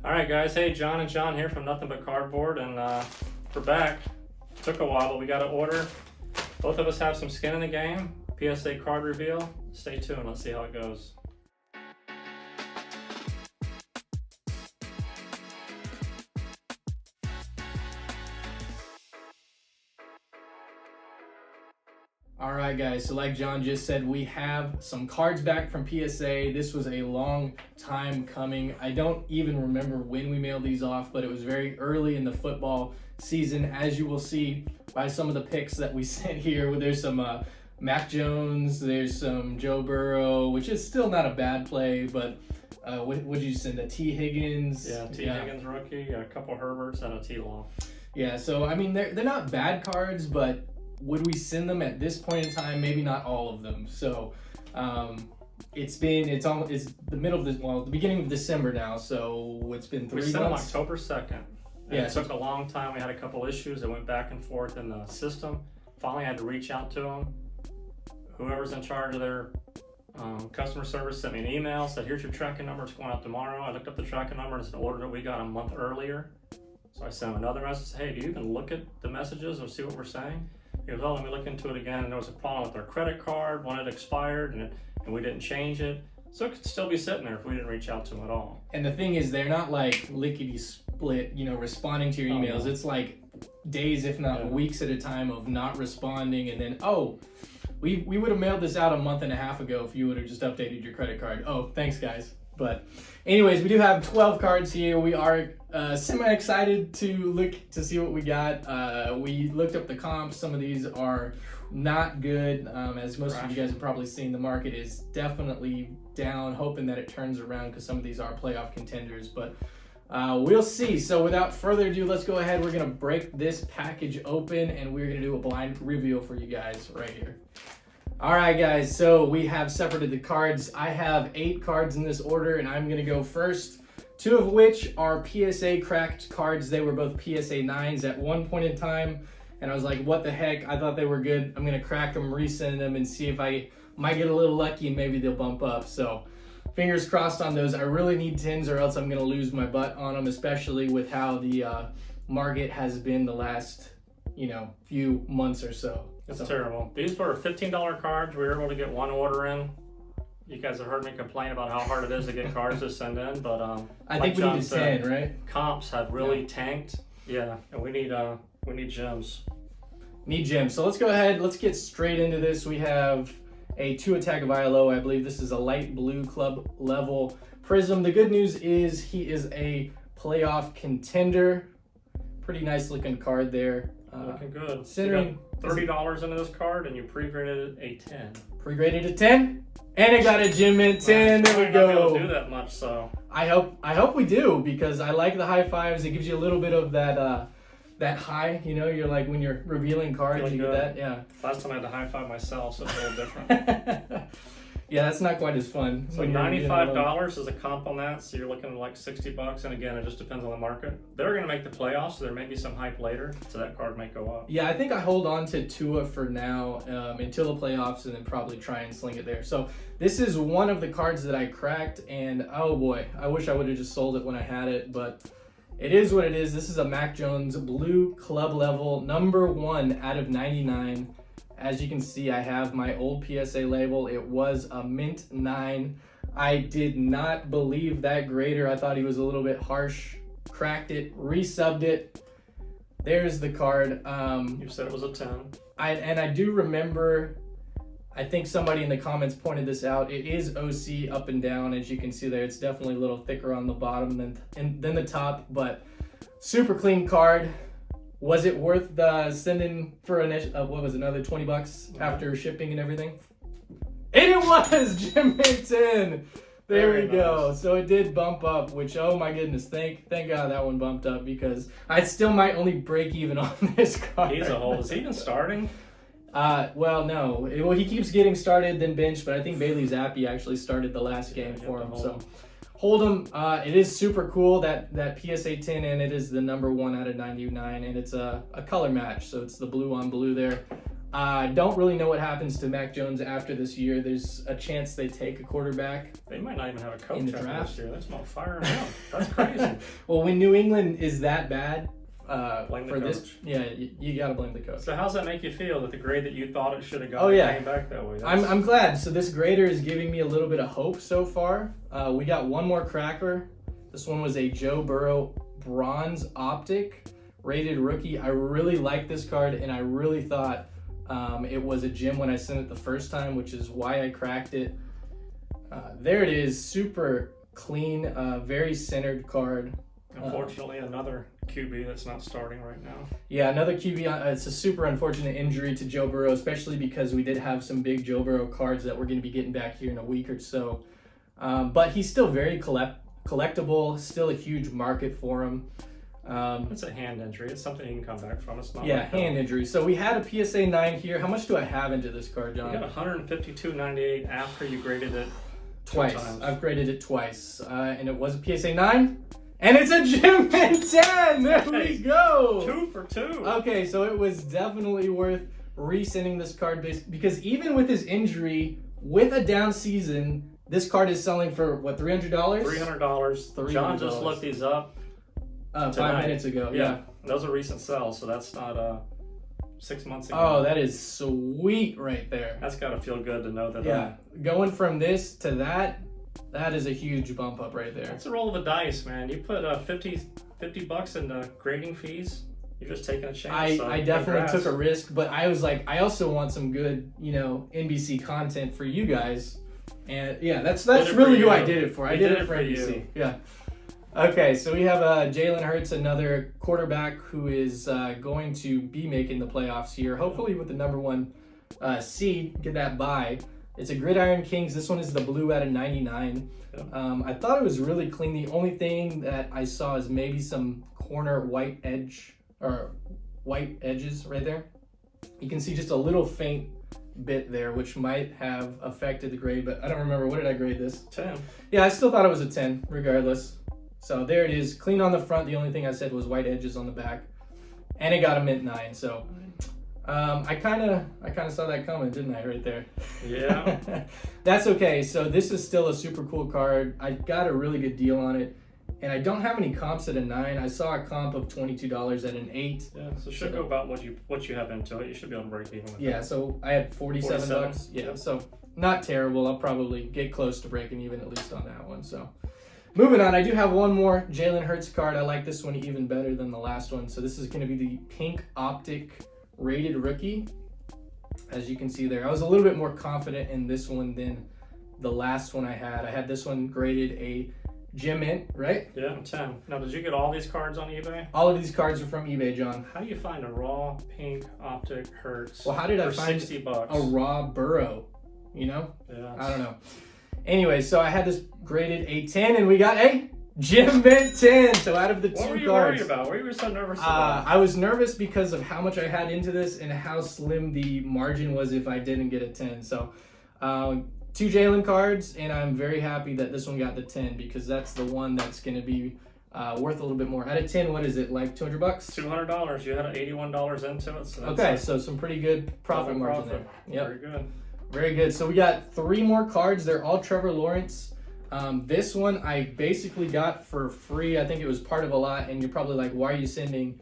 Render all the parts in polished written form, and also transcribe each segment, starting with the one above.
All right, guys. Hey, Jon and John here from Nothing But Cardboard, and we're back. Took a while, but we got an order. Both of us have some skin in the game. PSA card reveal. Stay tuned. Let's see how it goes. Alright guys, so like John just said, we have some cards back from PSA. This was a long time coming. I don't even remember when we mailed these off, but it was very early in the football season, as you will see by some of the picks that we sent here. There's some Mac Jones, there's some Joe Burrow, which is still not a bad play, but what did you send? A T. Higgins? Yeah, Higgins rookie, a couple Herberts, and a T. Law. Yeah, so I mean, they're not bad cards, but would we send them at this point in time? Maybe not all of them. So it's the beginning of December now. So it's been 3 months. We sent them October 2nd. Yeah, it took a long time. We had a couple issues that went back and forth in the system. Finally, I had to reach out to them. Whoever's in charge of their customer service sent me an email, said, "Here's your tracking number. It's going out tomorrow." I looked up the tracking number, and it's an order that we got a month earlier. So I sent him another message. "Hey, do you even look at the messages or see what we're saying?" He goes, "Oh, let me look into it again." And there was a problem with their credit card. One had expired, and we didn't change it. So it could still be sitting there if we didn't reach out to them at all. And the thing is, they're not like lickety-split, responding to your emails. No. It's like days, if not weeks at a time of not responding. And then, we would have mailed this out a month and a half ago if you would have just updated your credit card. Oh, thanks, guys. But anyways, we do have 12 cards here. We are semi-excited to look to see what we got. We looked up the comps. Some of these are not good. As most of you guys have probably seen, the market is definitely down, hoping that it turns around because some of these are playoff contenders. But we'll see. So without further ado, let's go ahead. We're going to break this package open, and we're going to do a blind reveal for you guys right here. All right, guys, so we have separated the cards. I have 8 cards in this order, and I'm going to go first, 2 of which are PSA cracked cards. They were both PSA 9's at one point in time, and I was like, what the heck? I thought they were good. I'm going to crack them, resend them, and see if I might get a little lucky and maybe they'll bump up. So fingers crossed on those. I really need 10s or else I'm going to lose my butt on them, especially with how the market has been the last, few months or so. It's terrible. These were $15 cards. We were able to get one order in. You guys have heard me complain about how hard it is to get cards to send in, but I think we need 10, right? Comps have really tanked. Yeah, and we need gems. Need gems. So let's go ahead. Let's get straight into this. We have a 2-attack of ILO. I believe this is a light blue club level prism. The good news is he is a playoff contender. Pretty nice looking card there. Looking good. Considering $30 into this card, and you pre-graded a 10. Pre-graded a 10, and it got a gem mint 10. There we go. Not able to do that much, so I hope we do, because I like the high fives. It gives you a little bit of that high. You're like when you're revealing cards, feeling you good. Get that. Yeah. Last time I had to high five myself, so it's a little different. Yeah, that's not quite as fun. So $95 is a comp on that, so you're looking at like $60, and again, it just depends on the market. They're going to make the playoffs, so there may be some hype later, so that card might go up. Yeah, I think I hold on to Tua for now until the playoffs, and then probably try and sling it there. So this is one of the cards that I cracked, and oh boy, I wish I would have just sold it when I had it, but it is what it is. This is a Mac Jones blue club level, number 1 out of 99. As you can see, I have my old PSA label. It was a mint 9. I did not believe that grader. I thought he was a little bit harsh. Cracked it, resubbed it. There's the card. You said it was a 10. I do remember, I think somebody in the comments pointed this out. It is OC up and down. As you can see there, it's definitely a little thicker on the bottom than the top, but super clean card. Was it worth sending for another $20 after shipping and everything? And it was Gem Mint 10. There we go. Nice. So it did bump up, which, oh my goodness, thank God that one bumped up, because I still might only break even on this card. He's a hole. Is he even starting? Well, no. He keeps getting started, then benched, but I think Bailey Zappi actually started the last game for him. So hold him. It is super cool, that PSA 10, and it is the number 1 out of 99, and it's a color match, so it's the blue on blue there. I don't really know what happens to Mac Jones after this year. There's a chance they take a quarterback. They might not even have a coach In the after draft. this year. That's not firing him. That's crazy. Well, when New England is that bad Blame the for this, coach. yeah, you got to blame the coach. So how's that make you feel that the grade that you thought it should have gone Oh, yeah. came back that way? I'm glad. So this grader is giving me a little bit of hope so far. We got one more cracker. This one was a Joe Burrow bronze optic rated rookie. I really like this card, and I really thought it was a gem when I sent it the first time, which is why I cracked it. There it is, super clean, very centered card. Unfortunately, another QB that's not starting right now. Yeah, another QB. It's a super unfortunate injury to Joe Burrow, especially because we did have some big Joe Burrow cards that we're going to be getting back here in a week or so. But he's still very collectible, still a huge market for him. It's a hand injury. It's something you can come back from. It's not Yeah, like hand injury. So we had a PSA 9 here. How much do I have into this card, You John? got 152.98 after you graded it Twice. times. I've graded it twice. And it was a PSA 9. And it's a Gem and 10! There we Hey, go! 2 for 2. Okay, so it was definitely worth resending this card because even with his injury, with a down season, this card is selling for what, $300? $300. John just looked these up. 5 tonight. minutes ago. Yeah, those are recent sales, so that's not 6 months ago. Oh, that is sweet right there. That's got to feel good to know that. Yeah, going from this to that is a huge bump up right there. It's a roll of the dice, man. You put $50 into grading fees. You're just taking a chance. I definitely took a risk, but I was like, I also want some good, NBC content for you guys. And yeah, that's really who I did it for. I did it for NBC. you. Yeah. Okay, so we have Jalen Hurts, another quarterback who is going to be making the playoffs here, hopefully with the number 1 seed, get that bye. It's a Gridiron Kings. This one is the blue out of 99. Yeah. I thought it was really clean. The only thing that I saw is maybe some corner white edges right there. You can see just a little faint bit there, which might have affected the grade, but I don't remember. What did I grade this? 10. Yeah, I still thought it was a 10 regardless. So there it is, clean on the front. The only thing I said was white edges on the back, and it got a mint 9. So I kind of saw that coming, didn't I, right there? Yeah. That's okay. So this is still a super cool card. I got a really good deal on it, and I don't have any comps at a 9. I saw a comp of $22 at an 8. Yeah, so it should go about what you have into it. You should be able to break even with Yeah, that. so I had 47 bucks. Yeah, Yep. so not terrible. I'll probably get close to breaking even at least on that one. So moving on, I do have one more Jalen Hurts card. I like this one even better than the last one. So this is going to be the pink optic rated rookie. As you can see there, I was a little bit more confident in this one than the last one I had. I had this one graded a Gem Mint, right? Yeah, 10. Now, did you get all these cards on eBay? All of these cards are from eBay, John. How do you find a raw pink optic Hurts? Well, how did I for find $60? a raw Burrow? Yeah, I don't know. Anyway, so I had this graded a 10, and we got a Gem Mint 10. So out of the What were two you cards, worried about? What were you so nervous about? I was nervous because of how much I had into this and how slim the margin was if I didn't get a 10. So 2 Jalen cards, and I'm very happy that this one got the 10 because that's the one that's going to be worth a little bit more. Out of 10, what is it, like $200? $200. You had $81 into it. So that's Okay, so some pretty good profit double margin profit. there. Yep. Very good. Very good. So we got 3 more cards. They're all Trevor Lawrence. This one I basically got for free. I think it was part of a lot, and you're probably like, why are you sending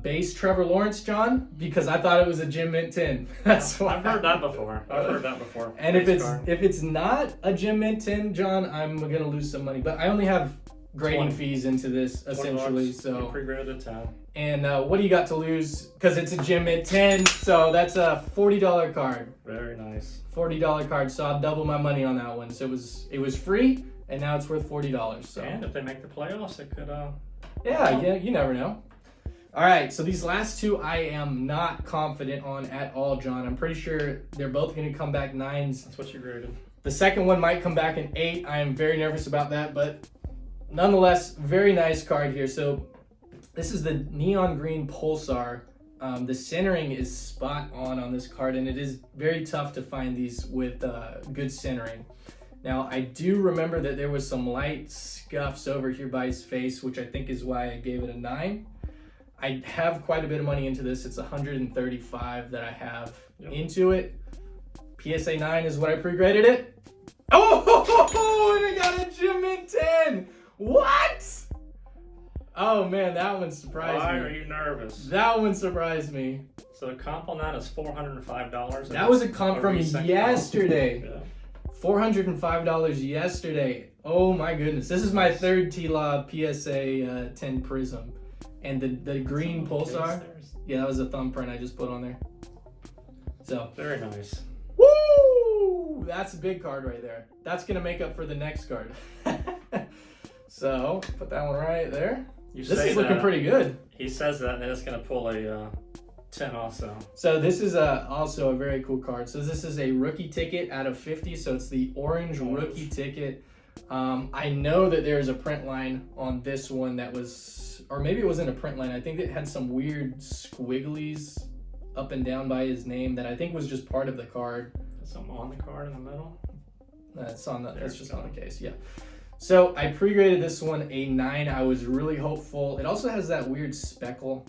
base Trevor Lawrence, John? Because I thought it was a Gem Mint 10. That's why. I've heard that before. And Base if it's not a Gem Mint 10, John, I'm gonna lose some money. But I only have grading 20. fees into this essentially. You So pre-graded 10. and what do you got to lose? Because it's a Gem Mint 10, so that's a $40 card. Very nice. $40 card, so I'll double my money on that one. So it was free, and now it's worth $40. So And if they make the playoffs, it could. yeah, you never know. All right, so these last 2 I am not confident on at all, John. I'm pretty sure they're both going to come back 9s. That's what you graded. The second one might come back an 8. I am very nervous about that, but nonetheless, very nice card here. So this is the neon green Pulsar. The centering is spot on this card, and it is very tough to find these with good centering. Now, I do remember that there was some light scuffs over here by his face, which I think is why I gave it a 9. I have quite a bit of money into this. It's 135 that I have into it. PSA 9 is what I pre-graded it. Oh, and I got a Gym Mint 10. What? Oh man, that one surprised me. Why are you nervous? That one surprised me. So the comp on that is $405. That was a comp from yesterday. Yeah. $405 yesterday. Oh my goodness. This is my third T-Lob PSA 10 Prism. And the green Pulsar. Yeah, that was a thumbprint I just put on there. So very nice. Woo! That's a big card right there. That's gonna make up for the next card. So put that one right there. This is looking pretty good. He says that, and then it's gonna pull a 10 also. So this is also a very cool card. So this is a rookie ticket out of 50. So it's the orange rookie ticket. I know that there's a print line on this one that was, or maybe it wasn't a print line. I think it had some weird squigglies up and down by his name that I think was just part of the card. Something on the card in the middle. That's on the. That's just on the case. Yeah. So I pre-graded this one a 9. I was really hopeful. It also has that weird speckle.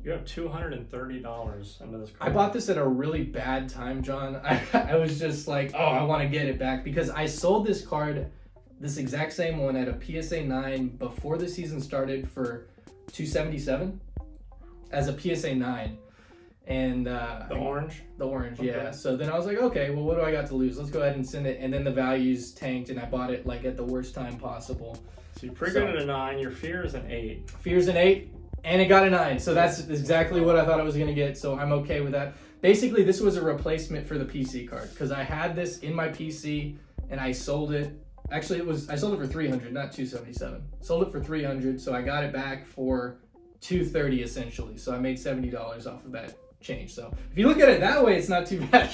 You have $230 into this card. I bought this at a really bad time, John. I was just like, oh, I want to get it back because I sold this card, this exact same one, at a PSA 9 before the season started for $277 as a PSA 9. And the orange? The orange, okay. Yeah. So then I was like, okay, well, what do I got to lose? Let's go ahead and send it. And then the values tanked, and I bought it like at the worst time possible. So you pre-graded a 9, your fear is an 8. Fear's an 8, and it got a 9. So that's exactly what I thought I was going to get, so I'm okay with that. Basically, this was a replacement for the PC card, because I had this in my PC, and I sold it. Actually, I sold it for $300, not $277. Sold it for $300, so I got it back for $230 essentially. So I made $70 off of that change. So if you look at it that way, it's not too bad.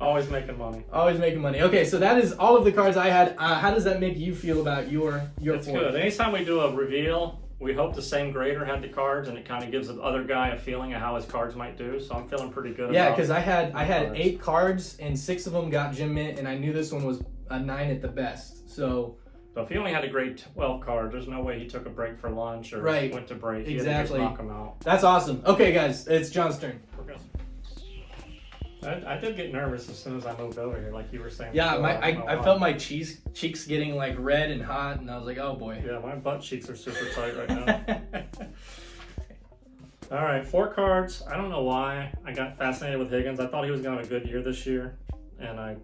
Always making money. Always making money. Okay, so that is all of the cards I had. How does that make you feel about your It's good. Anytime we do a reveal, we hope the same grader had the cards, and it kind of gives the other guy a feeling of how his cards might do. So I'm feeling pretty good. Yeah, because I had 8 cards, and 6 of them got Gym Mint, and I knew this one was a 9 at the best. So if he only had a grade 12 card, there's no way he took a break for lunch or went to break. He exactly. had to just knock them out. That's awesome. Okay, guys, it's John's turn. I did get nervous as soon as I moved over here, like you were saying. Yeah, before. I felt my cheeks getting like red and hot, and I was like, oh boy. Yeah, my butt cheeks are super tight right now. All right, 4 cards. I don't know why I got fascinated with Higgins. I thought he was going to have a good year this year, and I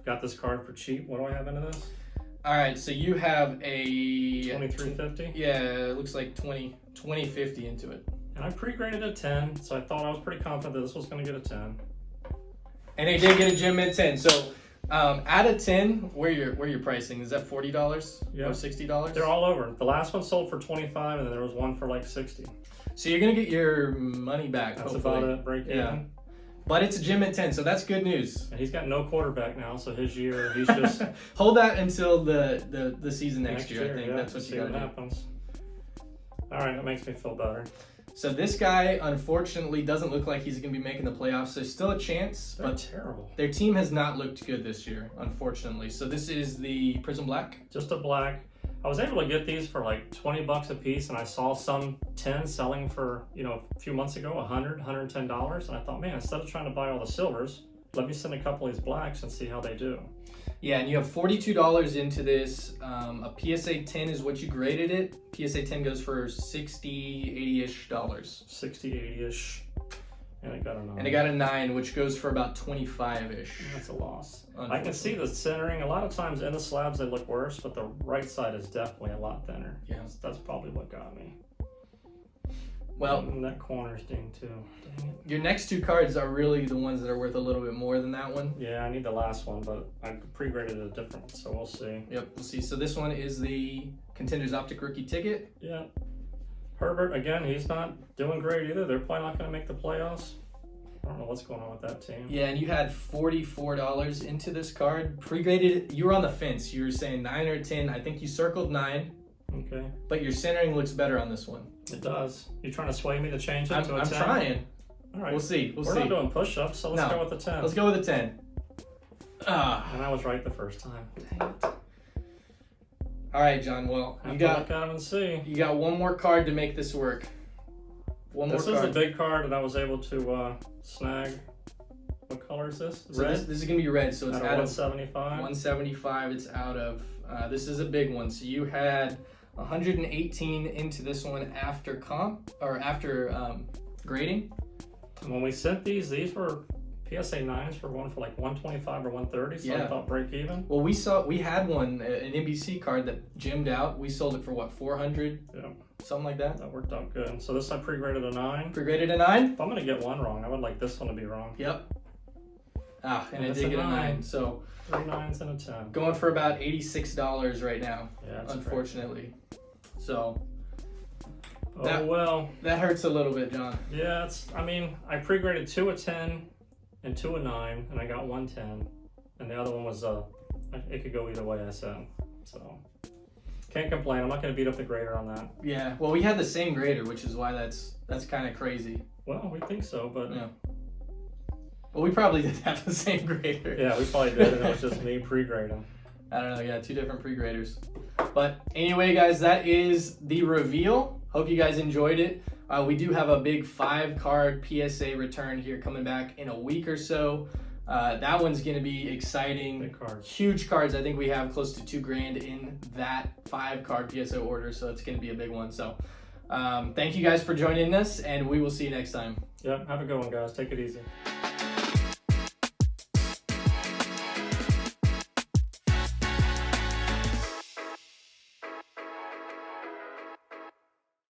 got this card for cheap. What do I have into this? All right, so you have a 2350. Yeah, it looks like 2050 into it. And I pre-graded a 10, so I thought I was pretty confident that this was going to get a 10. And they did get a Gym Mint 10. So out of 10, where you're pricing? Is that $40 or $60? They're all over. The last one sold for 25, and then there was one for like 60. So you're gonna get your money back. That's hopefully. about it. Break even. But it's a Gym Mint 10, so that's good news. And he's got no quarterback now, so his year, he's just hold that until the season next year. I think that's what you gotta do. Happens. All right, that makes me feel better. So this guy, unfortunately, doesn't look like he's going to be making the playoffs. There's still a chance, They're but terrible. Their team has not looked good this year, unfortunately. So this is the Prism Black. Just a black. I was able to get these for like $20 a piece, and I saw some 10 selling for, a few months ago, $100, $110. And I thought, man, instead of trying to buy all the silvers, let me send a couple of these blacks and see how they do. Yeah, and you have $42 into this. A PSA 10 is what you graded it. PSA 10 goes for $60, $80-ish. 60, 80-ish. And it got a 9. And it got a 9, which goes for about 25-ish. That's a loss. I can see the centering. A lot of times in the slabs they look worse, but the right side is definitely a lot thinner. Yeah. That's probably what got me. Well, and that corner's ding too. Dang it. Your next 2 cards are really the ones that are worth a little bit more than that one. Yeah, I need the last one, but I pre-graded a different one, so we'll see. Yep, we'll see. So this one is the Contenders Optic Rookie Ticket. Yeah. Herbert, again, he's not doing great either. They're probably not going to make the playoffs. I don't know what's going on with that team. Yeah, and you had $44 into this card. Pre-graded, you were on the fence. You were saying 9 or 10. I think you circled 9. Okay. But your centering looks better on this one. It does. You trying to sway me to change it to a 10? I'm trying. All right. We'll see. We're not doing push-ups, so let's go with the 10. Let's go with the 10. And I was right the first time. Dang it. All right, John. Well, look at him and see. You got one more card to make this work. One This more is card. the big card that I was able to snag. What color is this? So Red? this is gonna be red. So it's Out of out of 175. 175. It's out of. This is a big one. So you had 118 into this one after comp or after grading. And when we sent these were PSA 9's for one for like 125 or 130. So I Yeah. thought break even. Well, we had one, an NBC card that gemmed out. We sold it for what, 400? Yeah. Something like that. That worked out good. So this I pre-graded a 9. Pre-graded a 9? If I'm gonna get one wrong, I would like this one to be wrong. Yep. Ah, and it That's did a get a 9. 9. So 3 9s and a 10. going for about $86 right now, Yeah, that's unfortunately. So Oh that- well. that hurts a little bit, John. Yeah, I mean, I pre-graded 2 a 10 and 2 a 9, and I got 1 10, and the other one was it could go either way. I said, so can't complain. I'm not gonna beat up the grader on that. Yeah. Well, we had the same grader, which is why that's kind of crazy. Well, we think so, but Yeah. Well, we probably did have the same grader. yeah, we probably did, and it was just me pre-grading. I don't know. Yeah, 2 different pre-graders. But anyway, guys, that is the reveal. Hope you guys enjoyed it. We do have a big 5-card PSA return here coming back in a week or so. That one's going to be exciting. Big cards. Huge cards. I think we have close to $2,000 in that 5-card PSA order, so it's going to be a big one. So thank you guys for joining us, and we will see you next time. Yep, have a good one, guys. Take it easy.